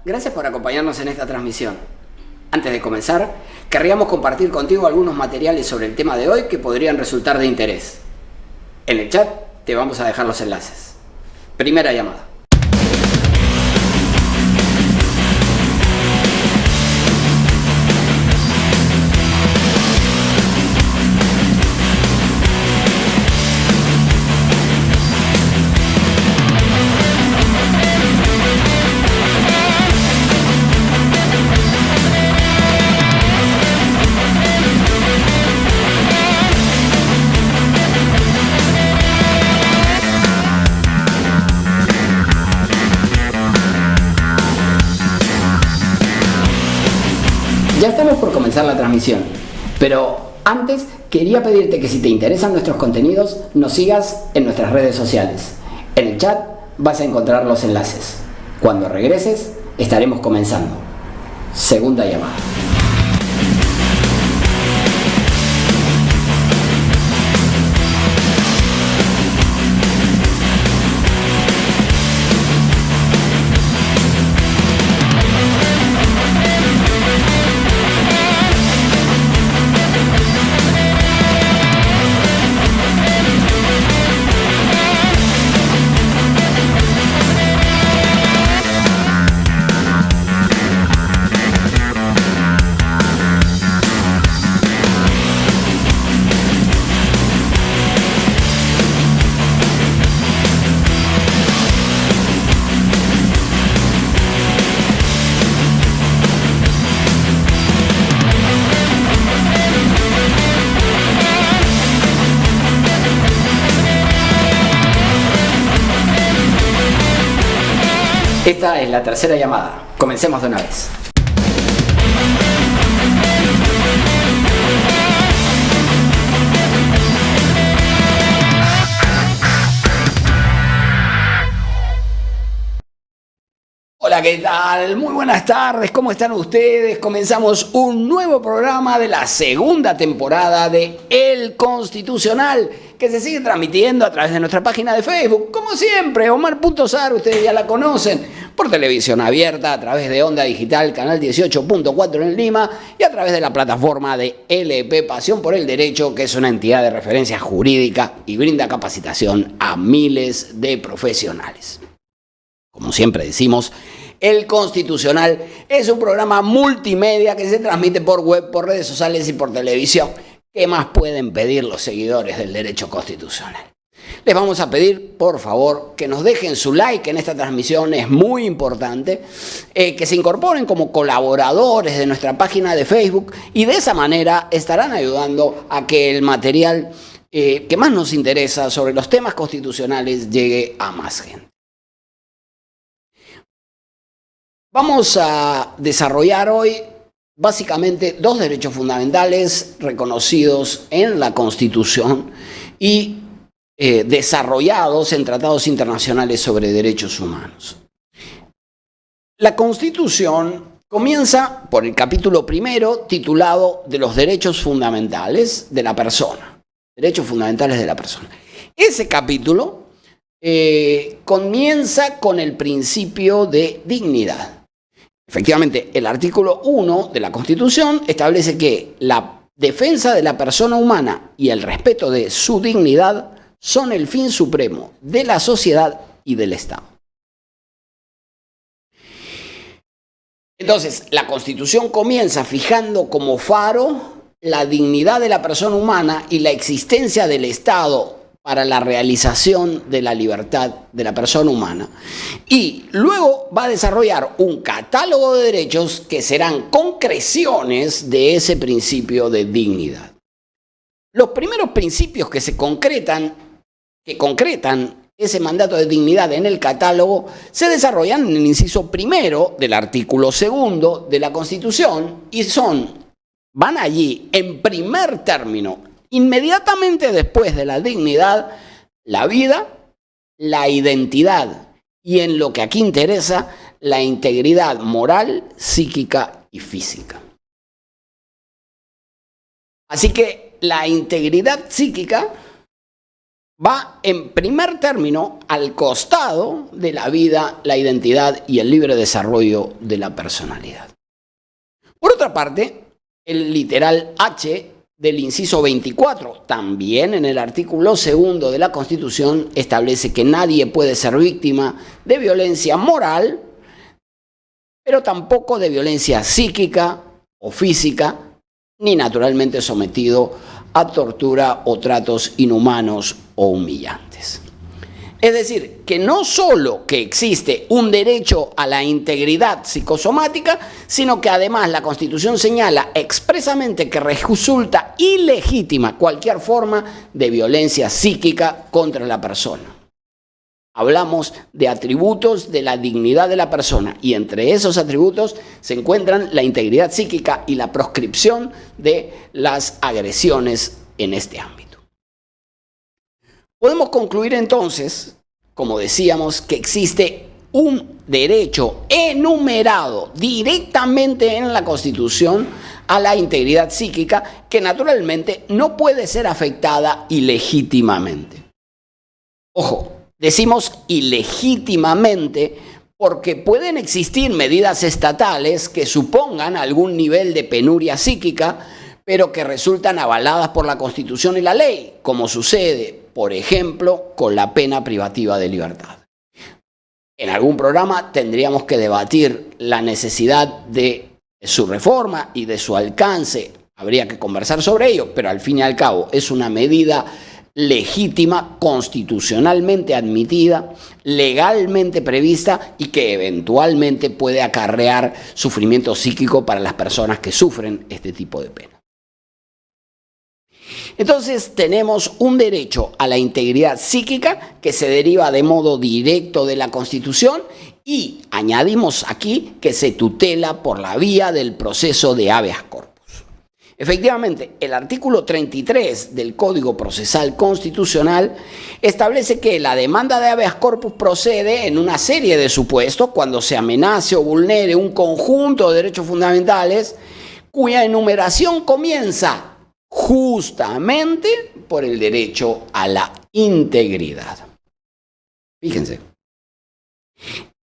Gracias por acompañarnos en esta transmisión. Antes de comenzar, querríamos compartir contigo algunos materiales sobre el tema de hoy que podrían resultar de interés. En el chat te vamos a dejar los enlaces. Primera llamada. Ya estamos por comenzar la transmisión, pero antes quería pedirte que si te interesan nuestros contenidos, nos sigas en nuestras redes sociales. En el chat vas a encontrar los enlaces. Cuando regreses, estaremos comenzando. Segunda llamada. Esta es la tercera llamada. Comencemos de una vez. Hola, ¿qué tal? Muy buenas tardes, ¿cómo están ustedes? Comenzamos un nuevo programa de la segunda temporada de El Constitucional, que se sigue transmitiendo a través de nuestra página de Facebook, como siempre, Omar.Sar, ustedes ya la conocen, por televisión abierta, a través de Onda Digital, canal 18.4 en Lima, y a través de la plataforma de LP Pasión por el Derecho, que es una entidad de referencia jurídica y brinda capacitación a miles de profesionales. Como siempre decimos, El Constitucional es un programa multimedia que se transmite por web, por redes sociales y por televisión. ¿Qué más pueden pedir los seguidores del derecho constitucional? Les vamos a pedir, por favor, que nos dejen su like en esta transmisión, es muy importante, que se incorporen como colaboradores de nuestra página de Facebook y de esa manera estarán ayudando a que el material que más nos interesa sobre los temas constitucionales llegue a más gente. Vamos a desarrollar hoy básicamente dos derechos fundamentales reconocidos en la Constitución y desarrollados en tratados internacionales sobre derechos humanos. La Constitución comienza por el capítulo primero titulado de los derechos fundamentales de la persona. Derechos fundamentales de la persona. Ese capítulo comienza con el principio de dignidad. Efectivamente, el artículo 1 de la Constitución establece que la defensa de la persona humana y el respeto de su dignidad son el fin supremo de la sociedad y del Estado. Entonces, la Constitución comienza fijando como faro la dignidad de la persona humana y la existencia del Estado para la realización de la libertad de la persona humana. Y luego va a desarrollar un catálogo de derechos que serán concreciones de ese principio de dignidad. Los primeros principios que concretan ese mandato de dignidad en el catálogo se desarrollan en el inciso primero del artículo segundo de la Constitución y van allí en primer término, inmediatamente después de la dignidad, la vida, la identidad y en lo que aquí interesa, la integridad moral, psíquica y física. Así que la integridad psíquica va en primer término al costado de la vida, la identidad y el libre desarrollo de la personalidad. Por otra parte, el literal H del inciso 24, también en el artículo 2 de la Constitución, establece que nadie puede ser víctima de violencia moral, pero tampoco de violencia psíquica o física, ni naturalmente sometido a tortura o tratos inhumanos o humillantes. Es decir, que no solo que existe un derecho a la integridad psicosomática, sino que además la Constitución señala expresamente que resulta ilegítima cualquier forma de violencia psíquica contra la persona. Hablamos de atributos de la dignidad de la persona y entre esos atributos se encuentran la integridad psíquica y la proscripción de las agresiones en este ámbito. Podemos concluir entonces, como decíamos, que existe un derecho enumerado directamente en la Constitución a la integridad psíquica que naturalmente no puede ser afectada ilegítimamente. Ojo, decimos ilegítimamente porque pueden existir medidas estatales que supongan algún nivel de penuria psíquica, pero que resultan avaladas por la Constitución y la ley, como sucede, por ejemplo, con la pena privativa de libertad. En algún programa tendríamos que debatir la necesidad de su reforma y de su alcance. Habría que conversar sobre ello, pero al fin y al cabo es una medida legítima, constitucionalmente admitida, legalmente prevista y que eventualmente puede acarrear sufrimiento psíquico para las personas que sufren este tipo de pena. Entonces tenemos un derecho a la integridad psíquica que se deriva de modo directo de la Constitución y añadimos aquí que se tutela por la vía del proceso de habeas corpus. Efectivamente, el artículo 33 del Código Procesal Constitucional establece que la demanda de habeas corpus procede en una serie de supuestos cuando se amenace o vulnere un conjunto de derechos fundamentales cuya enumeración comienza justamente por el derecho a la integridad. Fíjense.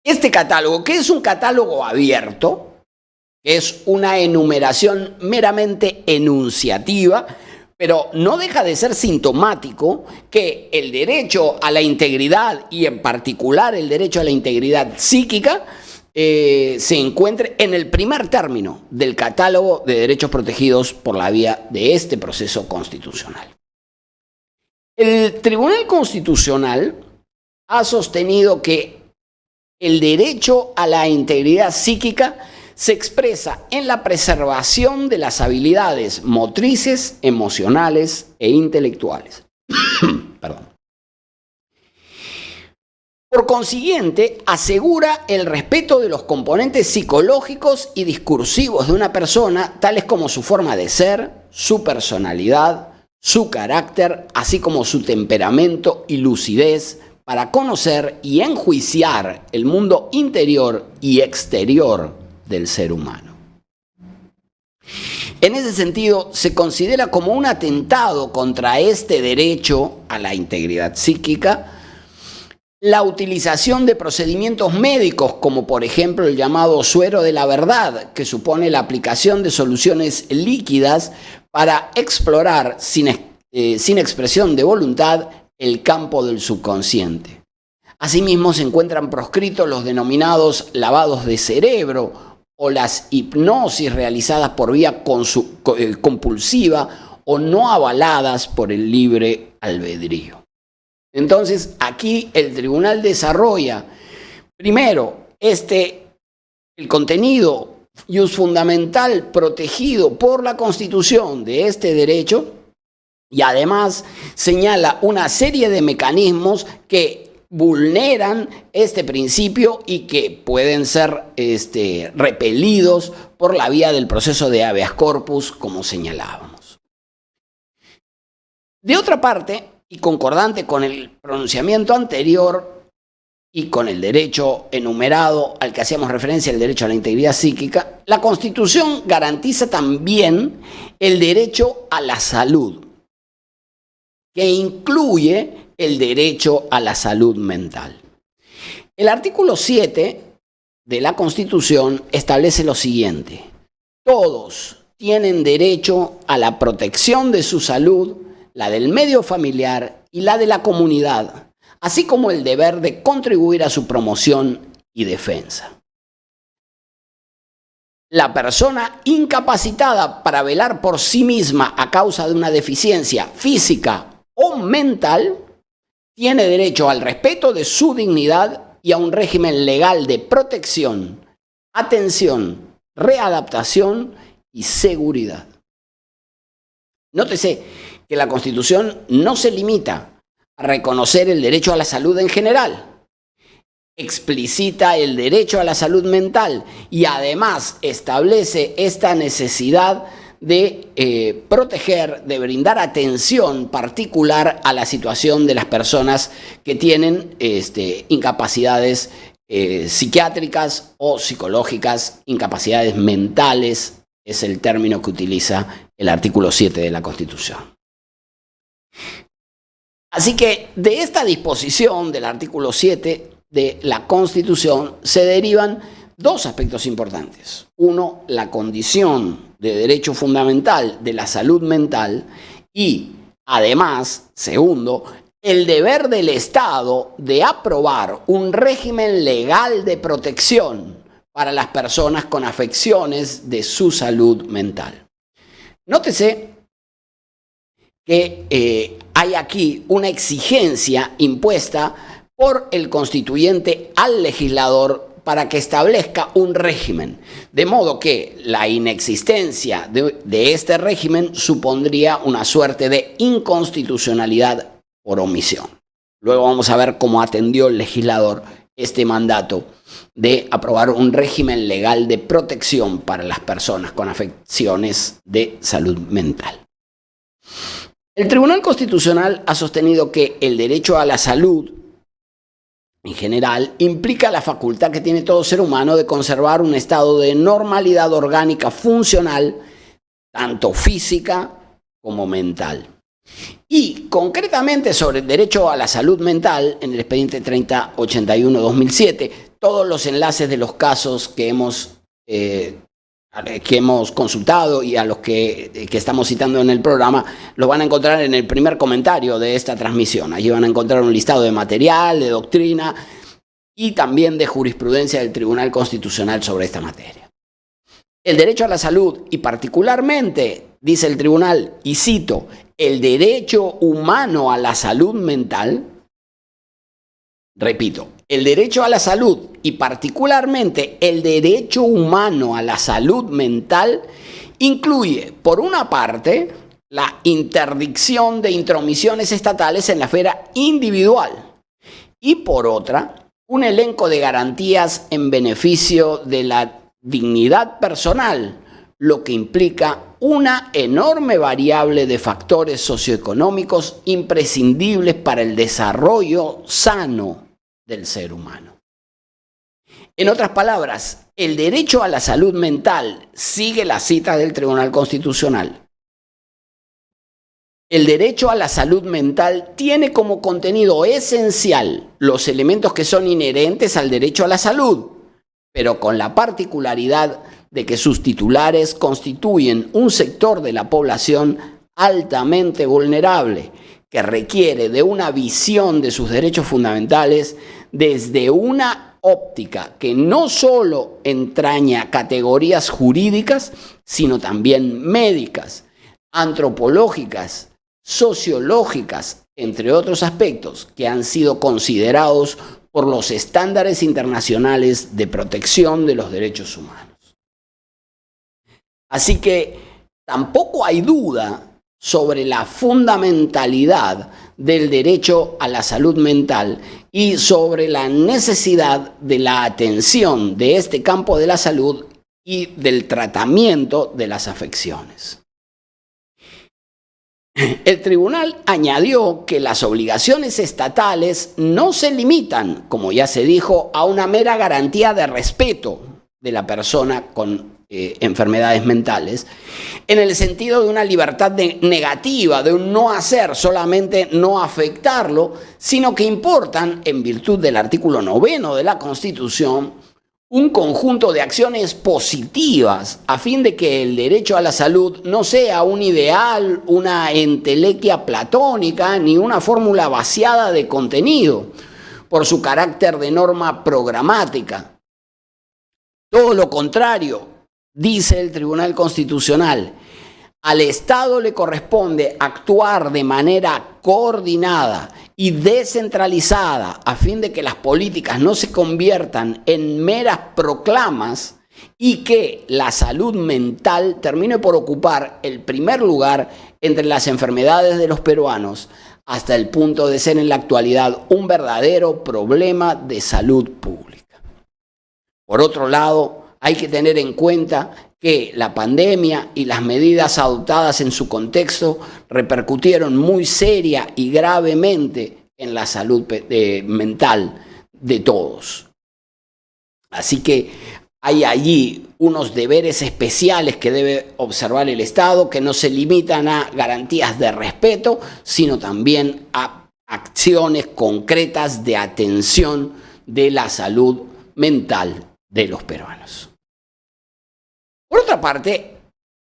Este catálogo, que es un catálogo abierto, es una enumeración meramente enunciativa, pero no deja de ser sintomático que el derecho a la integridad y en particular el derecho a la integridad psíquica se encuentre en el primer término del catálogo de derechos protegidos por la vía de este proceso constitucional. El Tribunal Constitucional ha sostenido que el derecho a la integridad psíquica se expresa en la preservación de las habilidades motrices, emocionales e intelectuales. Perdón. Por consiguiente, asegura el respeto de los componentes psicológicos y discursivos de una persona, tales como su forma de ser, su personalidad, su carácter, así como su temperamento y lucidez, para conocer y enjuiciar el mundo interior y exterior del ser humano. En ese sentido, se considera como un atentado contra este derecho a la integridad psíquica la utilización de procedimientos médicos, como por ejemplo el llamado suero de la verdad, que supone la aplicación de soluciones líquidas para explorar sin expresión de voluntad el campo del subconsciente. Asimismo, se encuentran proscritos los denominados lavados de cerebro o las hipnosis realizadas por vía compulsiva o no avaladas por el libre albedrío. Entonces, aquí el tribunal desarrolla, primero, el contenido fundamental protegido por la Constitución de este derecho y además señala una serie de mecanismos que vulneran este principio y que pueden ser repelidos por la vía del proceso de habeas corpus, como señalábamos. De otra parte, y concordante con el pronunciamiento anterior y con el derecho enumerado al que hacíamos referencia, el derecho a la integridad psíquica, la Constitución garantiza también el derecho a la salud, que incluye el derecho a la salud mental. El artículo 7 de la Constitución establece lo siguiente: todos tienen derecho a la protección de su salud, la del medio familiar y la de la comunidad, así como el deber de contribuir a su promoción y defensa. La persona incapacitada para velar por sí misma a causa de una deficiencia física o mental tiene derecho al respeto de su dignidad y a un régimen legal de protección, atención, readaptación y seguridad. Nótese que la Constitución no se limita a reconocer el derecho a la salud en general, explicita el derecho a la salud mental y además establece esta necesidad de proteger, de brindar atención particular a la situación de las personas que tienen incapacidades psiquiátricas o psicológicas, incapacidades mentales, es el término que utiliza el artículo 7 de la Constitución. Así que de esta disposición del artículo 7 de la Constitución se derivan dos aspectos importantes. Uno, la condición de derecho fundamental de la salud mental y, además, segundo, el deber del Estado de aprobar un régimen legal de protección para las personas con afecciones de su salud mental. Nótese que hay aquí una exigencia impuesta por el constituyente al legislador para que establezca un régimen, de modo que la inexistencia de este régimen supondría una suerte de inconstitucionalidad por omisión. Luego vamos a ver cómo atendió el legislador este mandato de aprobar un régimen legal de protección para las personas con afecciones de salud mental. El Tribunal Constitucional ha sostenido que el derecho a la salud en general implica la facultad que tiene todo ser humano de conservar un estado de normalidad orgánica funcional, tanto física como mental. Y concretamente sobre el derecho a la salud mental, en el expediente 3081-2007, todos los enlaces de los casos que hemos consultado y a los que estamos citando en el programa, los van a encontrar en el primer comentario de esta transmisión. Allí van a encontrar un listado de material, de doctrina y también de jurisprudencia del Tribunal Constitucional sobre esta materia. El derecho a la salud y particularmente, dice el tribunal, y cito, el derecho humano a la salud mental, repito, el derecho a la salud y particularmente el derecho humano a la salud mental incluye, por una parte, la interdicción de intromisiones estatales en la esfera individual y, por otra, un elenco de garantías en beneficio de la dignidad personal, lo que implica una enorme variable de factores socioeconómicos imprescindibles para el desarrollo sano del ser humano. En otras palabras, el derecho a la salud mental sigue la cita del Tribunal Constitucional. El derecho a la salud mental tiene como contenido esencial los elementos que son inherentes al derecho a la salud, pero con la particularidad de que sus titulares constituyen un sector de la población altamente vulnerable, que requiere de una visión de sus derechos fundamentales desde una óptica que no solo entraña categorías jurídicas, sino también médicas, antropológicas, sociológicas, entre otros aspectos que han sido considerados por los estándares internacionales de protección de los derechos humanos. Así que tampoco hay duda sobre la fundamentalidad del derecho a la salud mental y sobre la necesidad de la atención de este campo de la salud y del tratamiento de las afecciones. El tribunal añadió que las obligaciones estatales no se limitan, como ya se dijo, a una mera garantía de respeto de la persona con enfermedades mentales, en el sentido de una libertad negativa, de un no hacer, solamente no afectarlo, sino que importan, en virtud del artículo 9 de la Constitución, un conjunto de acciones positivas a fin de que el derecho a la salud no sea un ideal, una entelequia platónica, ni una fórmula vaciada de contenido, por su carácter de norma programática. Todo lo contrario, dice el Tribunal Constitucional, al Estado le corresponde actuar de manera coordinada y descentralizada a fin de que las políticas no se conviertan en meras proclamas y que la salud mental termine por ocupar el primer lugar entre las enfermedades de los peruanos, hasta el punto de ser en la actualidad un verdadero problema de salud pública. Por otro lado, hay que tener en cuenta que la pandemia y las medidas adoptadas en su contexto repercutieron muy seria y gravemente en la salud mental de todos. Así que hay allí unos deberes especiales que debe observar el Estado, que no se limitan a garantías de respeto, sino también a acciones concretas de atención de la salud mental de los peruanos. Por otra parte,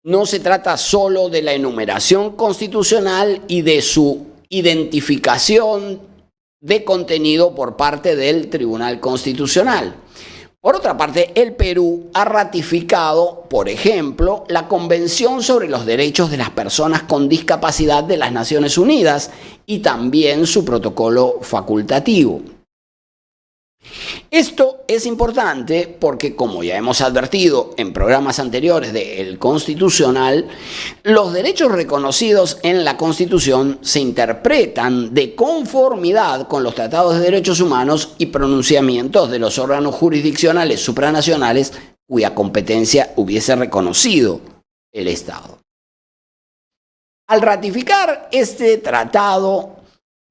no se trata solo de la enumeración constitucional y de su identificación de contenido por parte del Tribunal Constitucional. Por otra parte, el Perú ha ratificado, por ejemplo, la Convención sobre los Derechos de las Personas con Discapacidad de las Naciones Unidas y también su protocolo facultativo. Esto es importante porque, como ya hemos advertido en programas anteriores del Constitucional, los derechos reconocidos en la Constitución se interpretan de conformidad con los tratados de derechos humanos y pronunciamientos de los órganos jurisdiccionales supranacionales cuya competencia hubiese reconocido el Estado. Al ratificar este tratado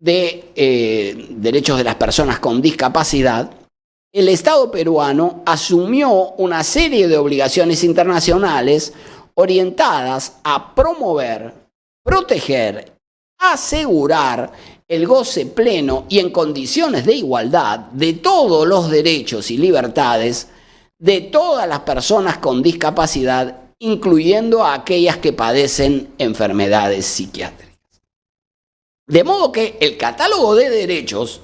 de derechos de las personas con discapacidad, el Estado peruano asumió una serie de obligaciones internacionales orientadas a promover, proteger, asegurar el goce pleno y en condiciones de igualdad de todos los derechos y libertades de todas las personas con discapacidad, incluyendo a aquellas que padecen enfermedades psiquiátricas. De modo que el catálogo de derechos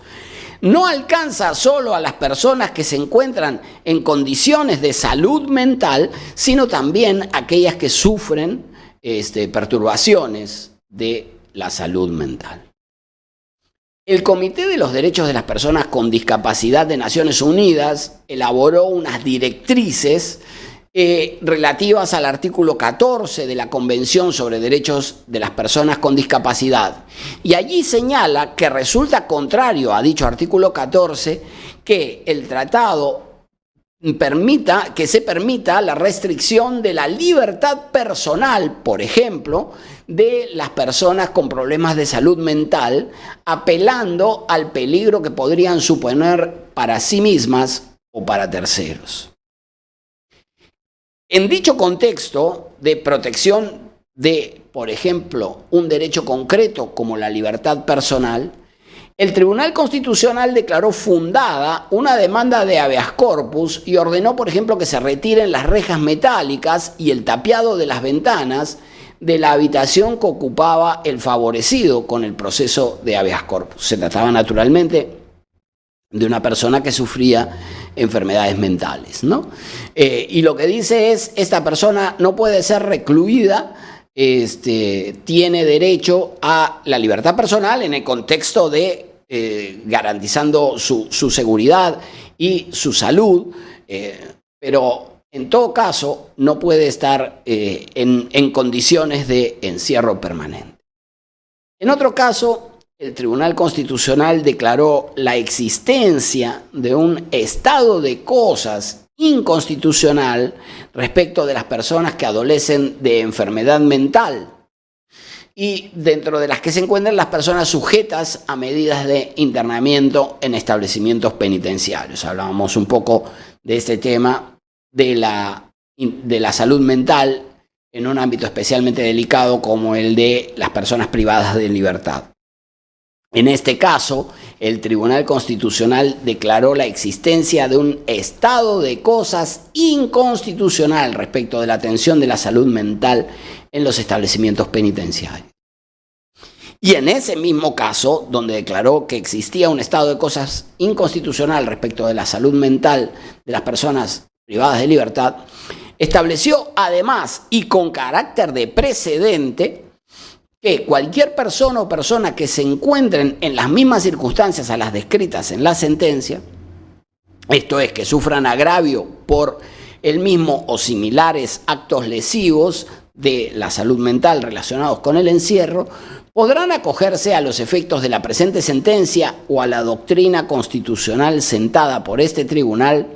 no alcanza solo a las personas que se encuentran en condiciones de salud mental, sino también a aquellas que sufren perturbaciones de la salud mental. El Comité de los Derechos de las Personas con Discapacidad de Naciones Unidas elaboró unas directrices relativas al artículo 14 de la Convención sobre Derechos de las Personas con Discapacidad. Y allí señala que resulta contrario a dicho artículo 14 que el tratado se permita la restricción de la libertad personal, por ejemplo, de las personas con problemas de salud mental, apelando al peligro que podrían suponer para sí mismas o para terceros. En dicho contexto de protección de, por ejemplo, un derecho concreto como la libertad personal, el Tribunal Constitucional declaró fundada una demanda de habeas corpus y ordenó, por ejemplo, que se retiren las rejas metálicas y el tapiado de las ventanas de la habitación que ocupaba el favorecido con el proceso de habeas corpus. Se trataba naturalmente de una persona que sufría enfermedades mentales, ¿no? Y lo que dice es, esta persona no puede ser recluida, tiene derecho a la libertad personal en el contexto de garantizando su seguridad y su salud, pero en todo caso no puede estar en condiciones de encierro permanente. En otro caso, el Tribunal Constitucional declaró la existencia de un estado de cosas inconstitucional respecto de las personas que adolecen de enfermedad mental y dentro de las que se encuentran las personas sujetas a medidas de internamiento en establecimientos penitenciarios. Hablábamos un poco de este tema de la de la salud mental en un ámbito especialmente delicado como el de las personas privadas de libertad. En este caso, el Tribunal Constitucional declaró la existencia de un estado de cosas inconstitucional respecto de la atención de la salud mental en los establecimientos penitenciarios. Y en ese mismo caso, donde declaró que existía un estado de cosas inconstitucional respecto de la salud mental de las personas privadas de libertad, estableció además y con carácter de precedente que cualquier persona o persona que se encuentren en las mismas circunstancias a las descritas en la sentencia, esto es, que sufran agravio por el mismo o similares actos lesivos de la salud mental relacionados con el encierro, podrán acogerse a los efectos de la presente sentencia o a la doctrina constitucional sentada por este tribunal,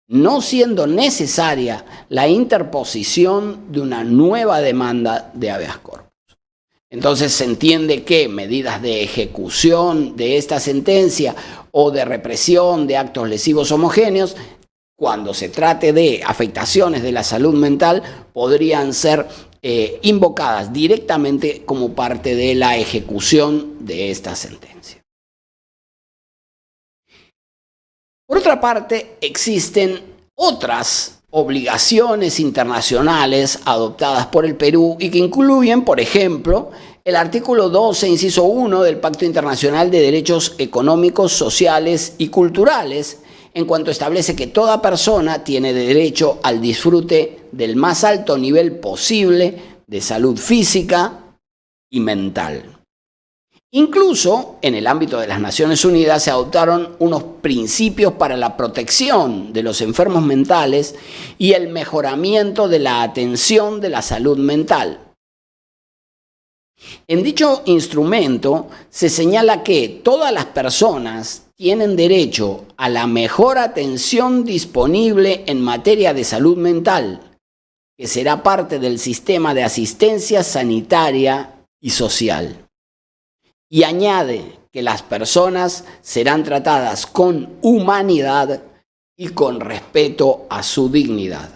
no siendo necesaria la interposición de una nueva demanda de habeas corpus. Entonces se entiende que medidas de ejecución de esta sentencia o de represión de actos lesivos homogéneos, cuando se trate de afectaciones de la salud mental, podrían ser invocadas directamente como parte de la ejecución de esta sentencia. Por otra parte, existen otras obligaciones internacionales adoptadas por el Perú y que incluyen, por ejemplo, el artículo 12, inciso 1 del Pacto Internacional de Derechos Económicos, Sociales y Culturales, en cuanto establece que toda persona tiene derecho al disfrute del más alto nivel posible de salud física y mental. Incluso en el ámbito de las Naciones Unidas se adoptaron unos principios para la protección de los enfermos mentales y el mejoramiento de la atención de la salud mental. En dicho instrumento se señala que todas las personas tienen derecho a la mejor atención disponible en materia de salud mental, que será parte del sistema de asistencia sanitaria y social. Y añade que las personas serán tratadas con humanidad y con respeto a su dignidad.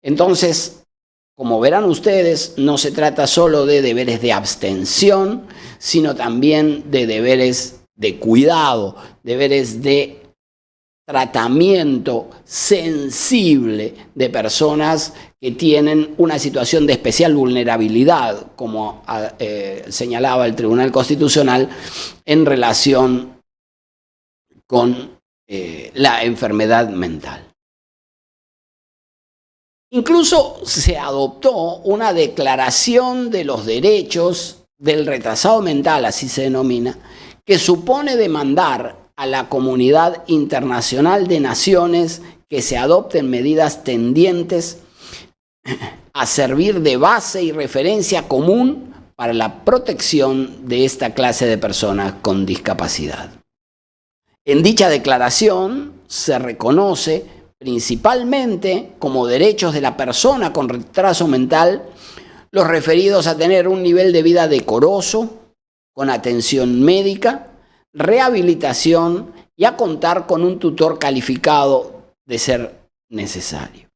Entonces, como verán ustedes, no se trata solo de deberes de abstención, sino también de deberes de cuidado, deberes de tratamiento sensible de personas que tienen una situación de especial vulnerabilidad, como señalaba el Tribunal Constitucional, en relación con la enfermedad mental. Incluso se adoptó una declaración de los derechos del retrasado mental, así se denomina, que supone demandar a la comunidad internacional de naciones que se adopten medidas tendientes a servir de base y referencia común para la protección de esta clase de personas con discapacidad. En dicha declaración se reconoce principalmente como derechos de la persona con retraso mental los referidos a tener un nivel de vida decoroso, con atención médica, rehabilitación y a contar con un tutor calificado de ser necesario.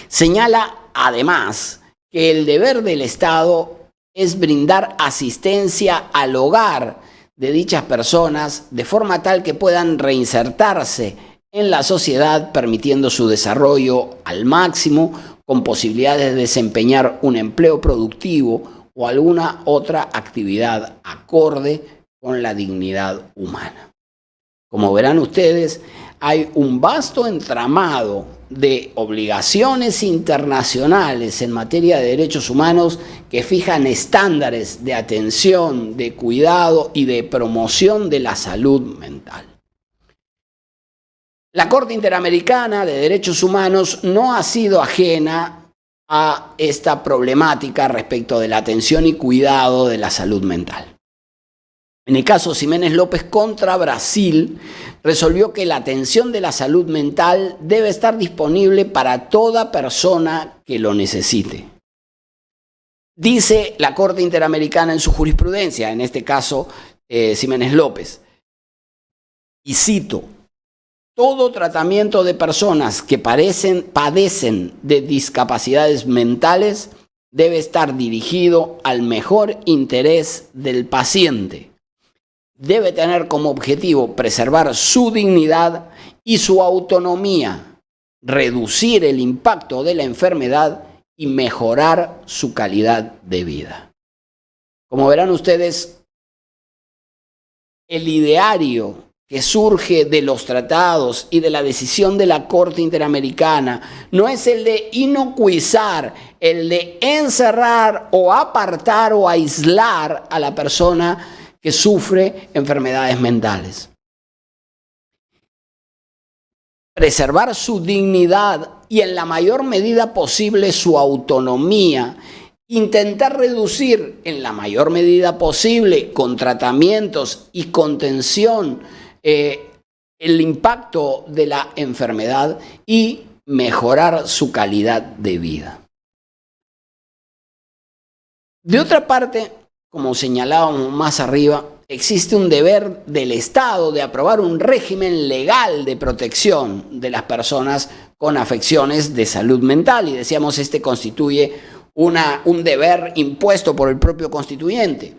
Señala además que el deber del Estado es brindar asistencia al hogar de dichas personas de forma tal que puedan reinsertarse en la sociedad, permitiendo su desarrollo al máximo, con posibilidades de desempeñar un empleo productivo o alguna otra actividad acorde con la dignidad humana. Como verán ustedes, hay un vasto entramado de obligaciones internacionales en materia de derechos humanos que fijan estándares de atención, de cuidado y de promoción de la salud mental. La Corte Interamericana de Derechos Humanos no ha sido ajena a esta problemática respecto de la atención y cuidado de la salud mental. En el caso Ximénez López contra Brasil, resolvió que la atención de la salud mental debe estar disponible para toda persona que lo necesite. Dice la Corte Interamericana en su jurisprudencia, en este caso Ximénez López, y cito: todo tratamiento de personas que padecen de discapacidades mentales debe estar dirigido al mejor interés del paciente. Debe tener como objetivo preservar su dignidad y su autonomía, reducir el impacto de la enfermedad y mejorar su calidad de vida. Como verán ustedes, el ideario que surge de los tratados y de la decisión de la Corte Interamericana no es el de inocuizar, el de encerrar o apartar o aislar a la persona que sufre enfermedades mentales. Preservar su dignidad y en la mayor medida posible su autonomía. Intentar reducir en la mayor medida posible con tratamientos y contención el impacto de la enfermedad y mejorar su calidad de vida. De otra parte, como señalábamos más arriba, existe un deber del Estado de aprobar un régimen legal de protección de las personas con afecciones de salud mental y decíamos este constituye un deber impuesto por el propio constituyente.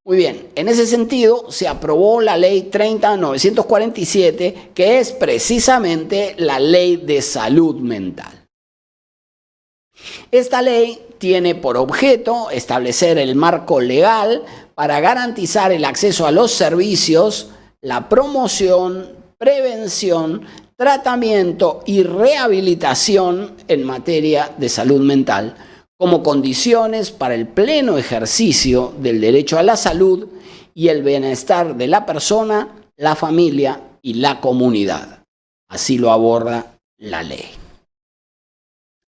Muy bien, en ese sentido se aprobó la ley 30.947, que es precisamente la ley de salud mental. Esta ley tiene por objeto establecer el marco legal para garantizar el acceso a los servicios, la promoción, prevención, tratamiento y rehabilitación en materia de salud mental, como condiciones para el pleno ejercicio del derecho a la salud y el bienestar de la persona, la familia y la comunidad. Así lo aborda la ley.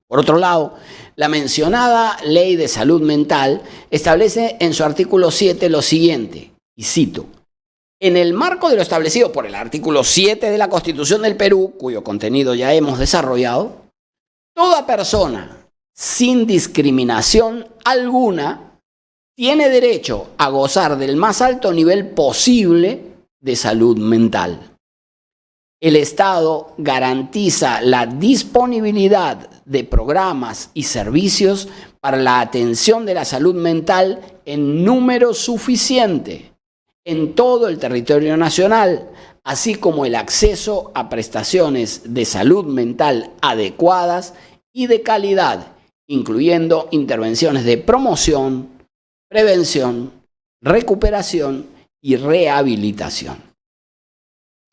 Por otro lado, la mencionada Ley de Salud Mental establece en su artículo 7 lo siguiente, y cito: en el marco de lo establecido por el artículo 7 de la Constitución del Perú, cuyo contenido ya hemos desarrollado, toda persona sin discriminación alguna, tiene derecho a gozar del más alto nivel posible de salud mental. El Estado garantiza la disponibilidad de programas y servicios para la atención de la salud mental en número suficiente en todo el territorio nacional, así como el acceso a prestaciones de salud mental adecuadas y de calidad, incluyendo intervenciones de promoción, prevención, recuperación y rehabilitación.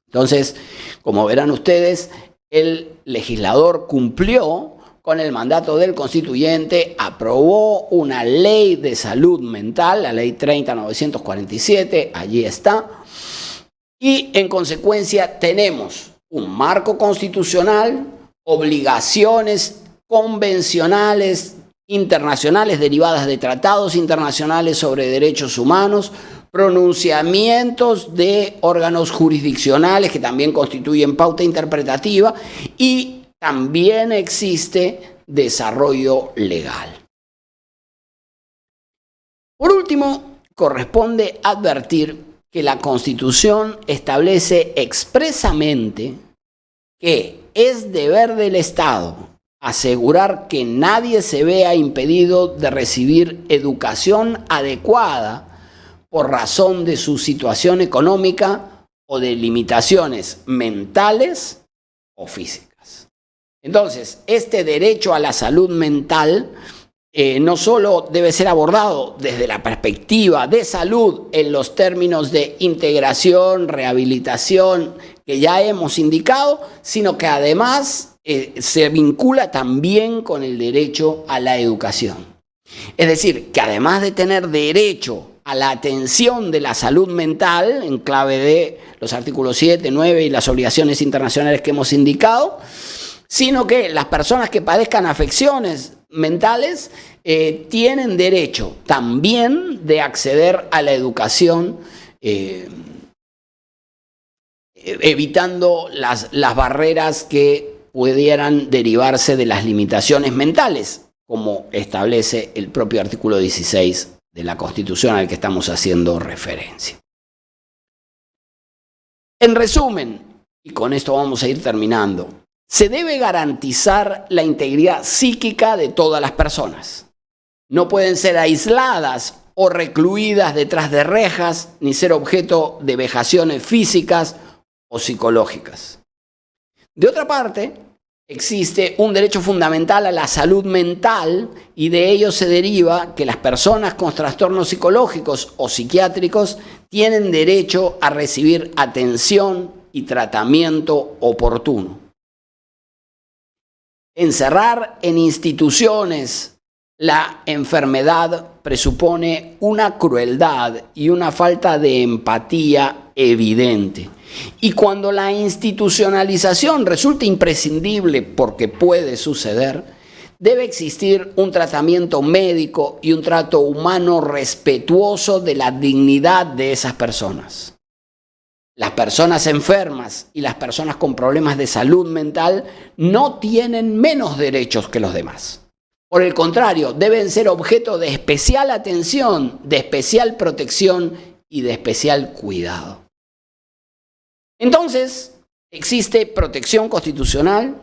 Entonces, como verán ustedes, el legislador cumplió con el mandato del constituyente, aprobó una ley de salud mental, la ley 30.947, allí está, y en consecuencia tenemos un marco constitucional, obligaciones convencionales internacionales derivadas de tratados internacionales sobre derechos humanos, pronunciamientos de órganos jurisdiccionales que también constituyen pauta interpretativa y también existe desarrollo legal. Por último, corresponde advertir que la Constitución establece expresamente que es deber del Estado asegurar que nadie se vea impedido de recibir educación adecuada por razón de su situación económica o de limitaciones mentales o físicas. Entonces, este derecho a la salud mental no solo debe ser abordado desde la perspectiva de salud en los términos de integración, rehabilitación que ya hemos indicado, sino que además se vincula también con el derecho a la educación. Es decir, que además de tener derecho a la atención de la salud mental, en clave de los artículos 7, 9 y las obligaciones internacionales que hemos indicado, sino que las personas que padezcan afecciones mentales tienen derecho también de acceder a la educación, evitando las barreras que pudieran derivarse de las limitaciones mentales, como establece el propio artículo 16 de la Constitución al que estamos haciendo referencia. En resumen, y con esto vamos a ir terminando, se debe garantizar la integridad psíquica de todas las personas. No pueden ser aisladas o recluidas detrás de rejas, ni ser objeto de vejaciones físicas o psicológicas. De otra parte, existe un derecho fundamental a la salud mental y de ello se deriva que las personas con trastornos psicológicos o psiquiátricos tienen derecho a recibir atención y tratamiento oportuno. Encerrar en instituciones la enfermedad presupone una crueldad y una falta de empatía evidente. Y cuando la institucionalización resulta imprescindible, porque puede suceder, debe existir un tratamiento médico y un trato humano respetuoso de la dignidad de esas personas. Las personas enfermas y las personas con problemas de salud mental no tienen menos derechos que los demás. Por el contrario, deben ser objeto de especial atención, de especial protección y de especial cuidado. Entonces, existe protección constitucional,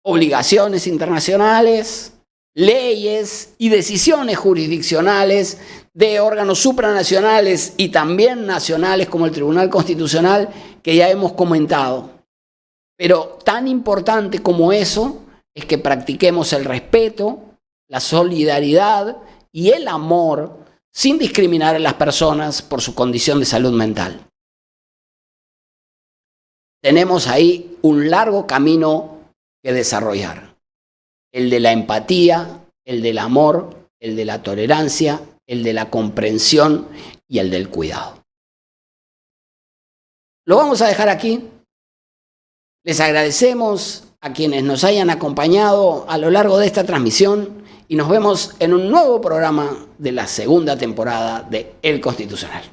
obligaciones internacionales, leyes y decisiones jurisdiccionales de órganos supranacionales y también nacionales como el Tribunal Constitucional que ya hemos comentado. Pero tan importante como eso es que practiquemos el respeto, la solidaridad y el amor sin discriminar a las personas por su condición de salud mental. Tenemos ahí un largo camino que desarrollar. El de la empatía, el del amor, el de la tolerancia, el de la comprensión y el del cuidado. Lo vamos a dejar aquí. Les agradecemos a quienes nos hayan acompañado a lo largo de esta transmisión y nos vemos en un nuevo programa de la segunda temporada de El Constitucional.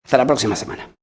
Hasta la próxima semana.